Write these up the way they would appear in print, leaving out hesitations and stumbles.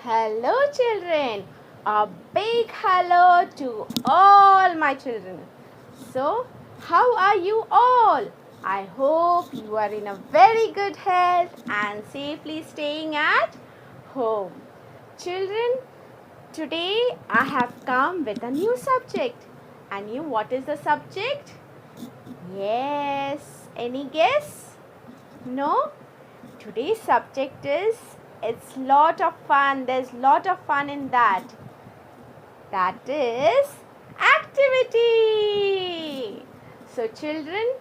Hello, children. A big hello to all my children. So, how are you all? I hope you are in a very good health and safely staying at home. Children, today I have come with a new subject. And you, what is the subject? Yes, any guess? No? Today's subject is it's lot of fun. There's lot of fun in that. That is activity. So children,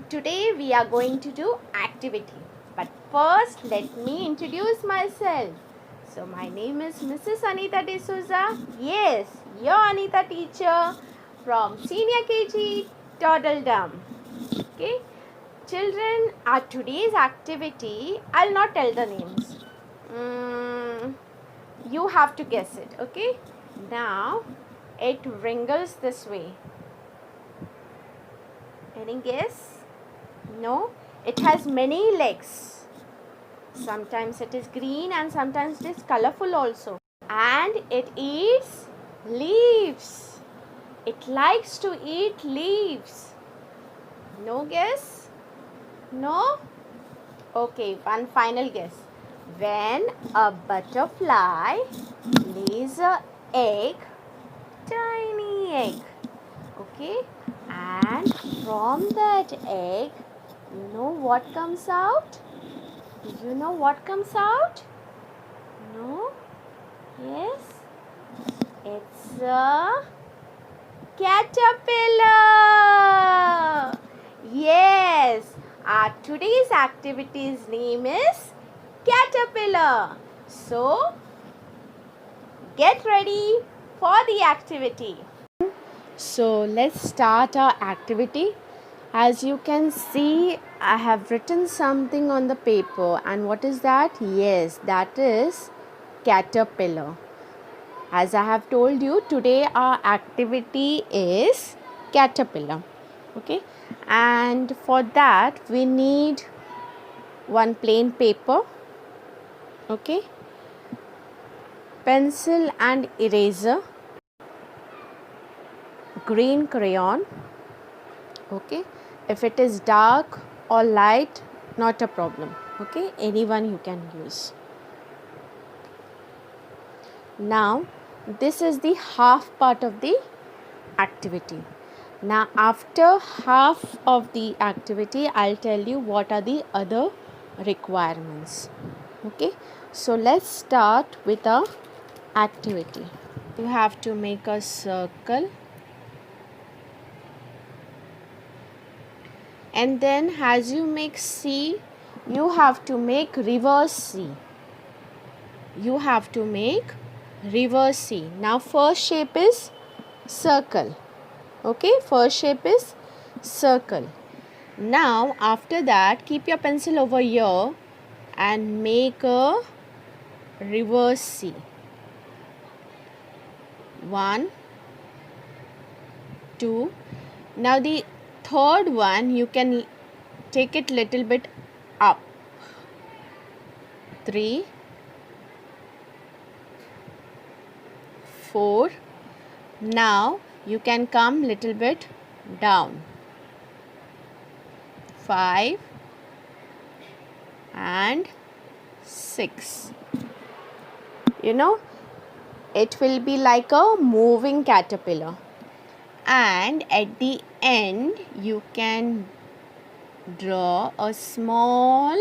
today we are going to do activity. But first let me introduce myself. So my name is Mrs. Anita D'Souza. Yes, your Anita teacher from Senior KG Toddledom. Okay. Children, our today's activity, I'll not tell the names. You have to guess it, okay? Now, it wriggles this way. Any guess? No? It has many legs. Sometimes it is green and sometimes it is colorful also. And it eats leaves. It likes to eat leaves. No guess? No? Okay, one final guess. When a butterfly lays an egg, tiny egg, okay, and from that egg, you know what comes out? Do you know what comes out? No? Yes? It's a caterpillar. Yes. Our today's activity's name is caterpillar. So, get ready for the activity. So, let's start our activity. As you can see, I have written something on the paper. And what is that? Yes, that is caterpillar. As I have told you, today our activity is caterpillar. Okay, and for that we need one plain paper, okay, pencil and eraser, green crayon, okay, if it is dark or light, not a problem, okay, anyone you can use. Now this is the half part of the activity. Now after half of the activity, I'll tell you what are the other requirements. Okay, so let's start with a activity. You have to make a circle, and then as you make C, you have to make reverse C. You have to make reverse C. Now first shape is circle. Okay, first shape is circle. Now after that, keep your pencil over here and make a reverse C. 1, 2. Now the third one, you can take it little bit up. 3, 4. Now you can come little bit down. 5 and 6. You know, it will be like a moving caterpillar, and at the end you can draw a small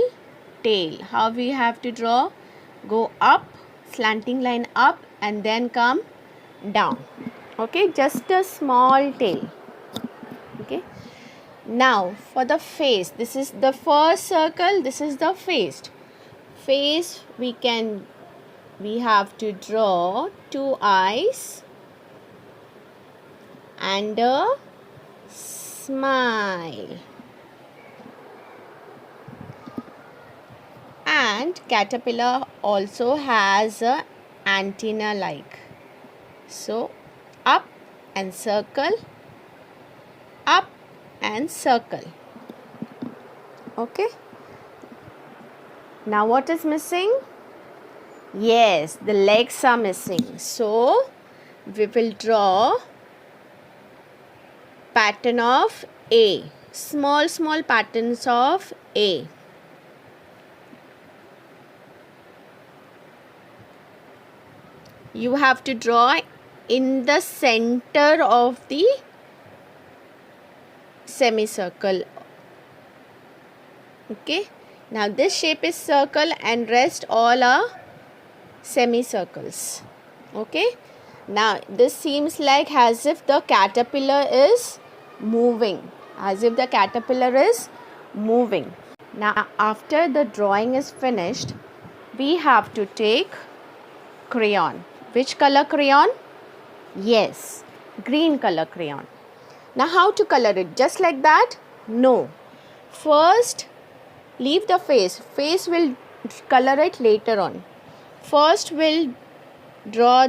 tail. How we have to draw? Go up, slanting line up, and then come down. Okay, just a small tail. Okay, now for the face, this is the first circle, this is the face. We have to draw 2 eyes and a smile. And caterpillar also has a antenna like. So up and circle, up and circle. Okay. Now what is missing? Yes, the legs are missing. So we will draw pattern of A. Small patterns of A. You have to draw in the center of the semicircle. Okay. Now this shape is circle and rest all are semicircles. Okay. Now this seems like as if the caterpillar is moving. As if the caterpillar is moving. Now after the drawing is finished, we have to take crayon. Which color crayon? Yes, green color crayon. Now how to color it? Just like that? No. First, leave the face. Face will color it later on. First, we'll color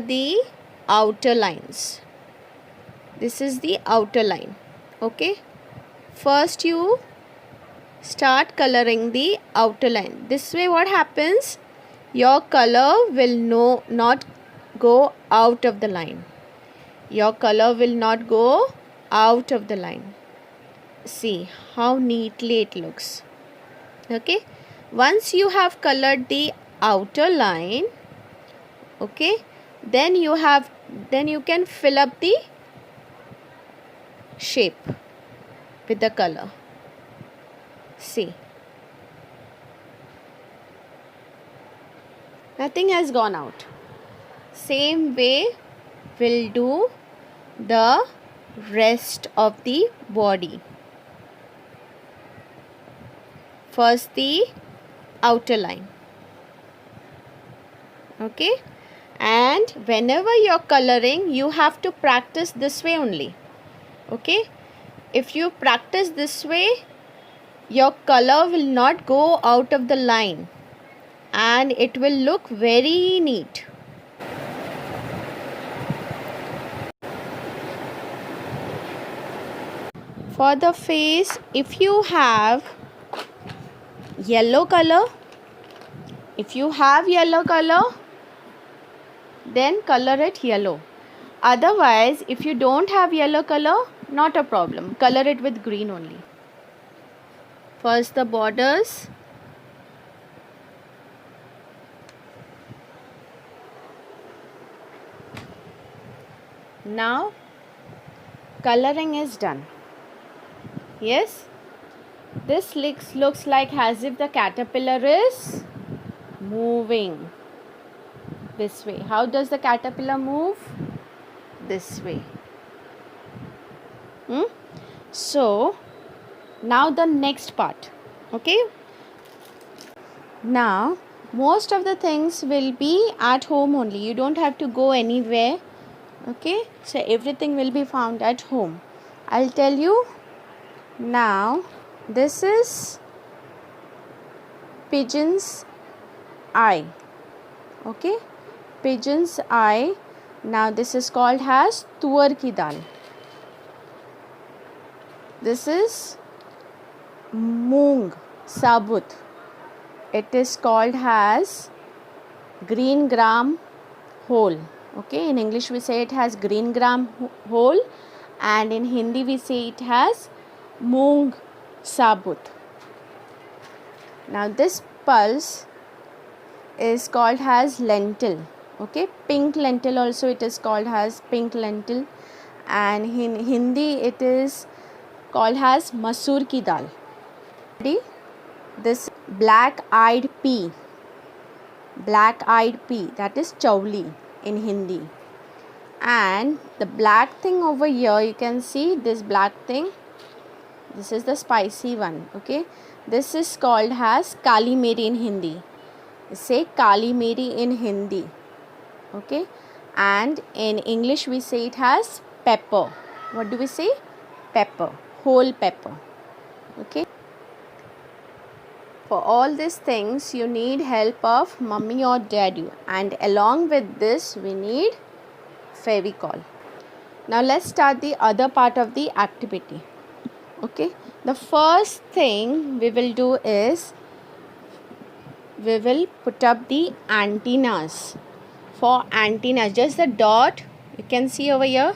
the outer lines. This is the outer line. Okay. First, you start coloring the outer line. This way, what happens? Your color will not go out of the line. Your color will not go out of the line. See how neatly it looks. Okay. Once you have colored the outer line, okay, then you can fill up the shape with the color. See, nothing has gone out. Same way we'll do the rest of the body. First the outer line. Okay, and whenever you're coloring, you have to practice this way only. Okay, if you practice this way, your color will not go out of the line and it will look very neat. For the face, if you have yellow color, then color it yellow. Otherwise, if you don't have yellow color, not a problem. Color it with green only. First the borders. Now coloring is done. Yes, this looks like as if the caterpillar is moving this way. How does the caterpillar move? This way. So now the next part. Okay, now most of the things will be at home only. You don't have to go anywhere. Okay, so everything will be found at home. I'll tell you. Now this is pigeon's eye. Okay, pigeon's eye. Now this is called as tuar ki dal. This is moong sabut. It is called as green gram whole. Okay, in English we say it has green gram whole, and in Hindi we say it has moong sabut. Now this pulse is called as lentil. Okay, pink lentil also it is called as pink lentil, and in Hindi it is called as masoor ki dal. This black-eyed pea, that is chawli in Hindi. And the black thing over here, you can see this black thing. This is the spicy one. Okay, this is called as kali miri in Hindi. Say kali miri in Hindi. Okay, and in English we say it has pepper. What do we say? Pepper, whole pepper. Okay, for all these things you need help of mummy or daddy, and along with this we need Fevicol. Now let's start the other part of the activity. Okay, the first thing we will do is we will put up the antennas. For antennas, just the dot, you can see over here,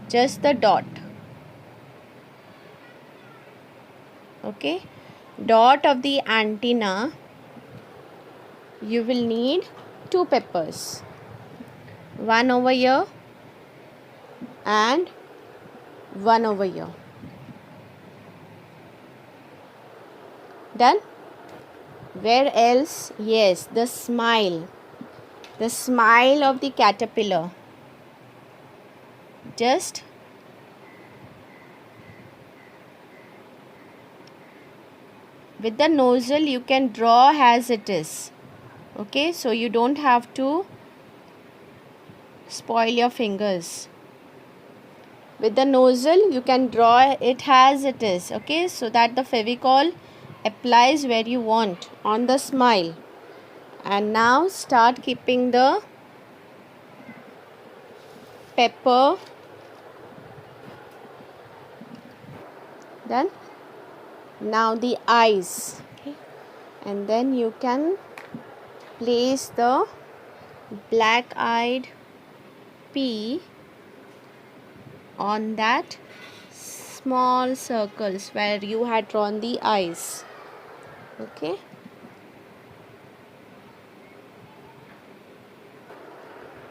just the dot. Okay, dot of the antenna, you will need 2 peppers, one over here and one over here. Done? Where else? Yes, the smile of the caterpillar. Just with the nozzle you can draw as it is. Okay, so you don't have to spoil your fingers. With the nozzle you can draw it as it is. Okay, so that the Fevicol applies where you want on the smile. And now start keeping the pepper. Done? Now the eyes. Okay. And then you can place the black-eyed pea on that small circles where you had drawn the eyes. Okay.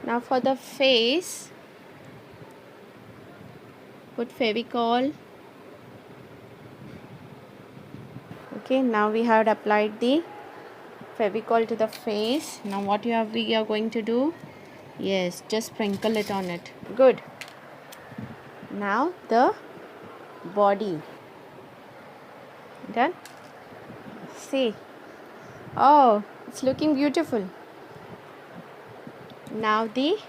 Now for the face, put Fevicol. Okay, now we have applied the Fevicol to the face. Now what we are going to do? Yes, just sprinkle it on it. Good. Now the body. Done? See. Oh, it's looking beautiful. Now this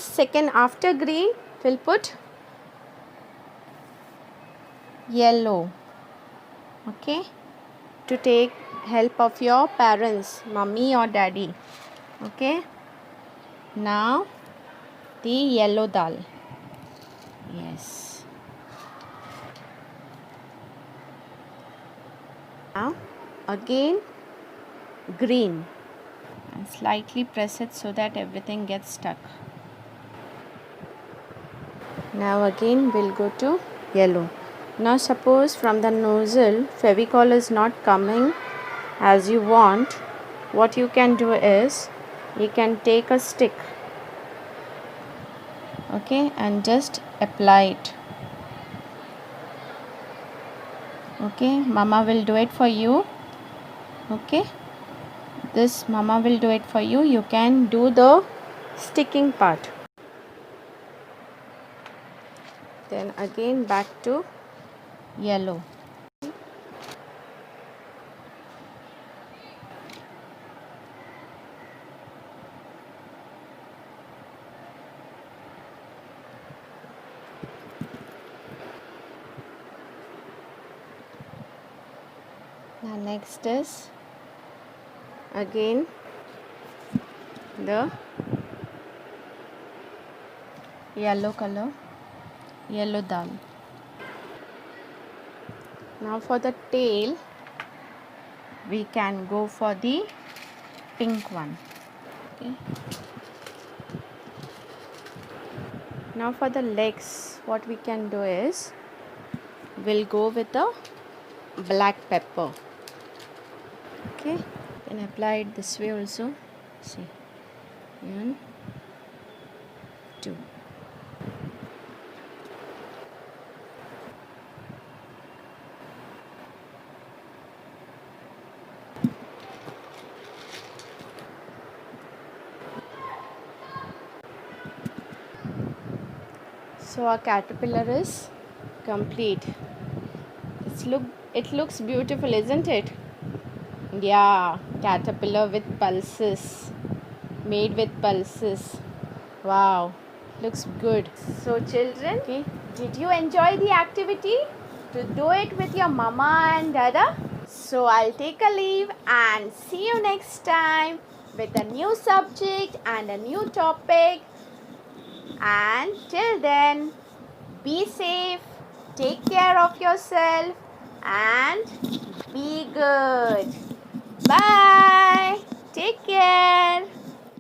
second, after green, we'll put yellow. Okay, to take help of your parents, mummy or daddy. Okay, now the yellow dal. Yes. Now again green, and slightly press it so that everything gets stuck. Now again we'll go to yellow. Now suppose from the nozzle Fevicol is not coming as you want, what you can do is you can take a stick, okay, and just apply it. Okay, mama will do it for you. Okay, this mama will do it for you. You can do the sticking part. Then again back to yellow. Now next is again the yellow color, yellow dal. Now for the tail we can go for the pink one. Okay. Now for the legs, what we can do is we'll go with the black pepper. Okay, and apply it this way also. See, 1, 2. So our caterpillar is complete. It looks beautiful, isn't it? Yeah, caterpillar with pulses, made with pulses. Wow, looks good. So children, okay, did you enjoy the activity? To do it with your mama and dada? So I'll take a leave and see you next time with a new subject and a new topic. And till then, be safe, take care of yourself, and be good. Bye. Take care.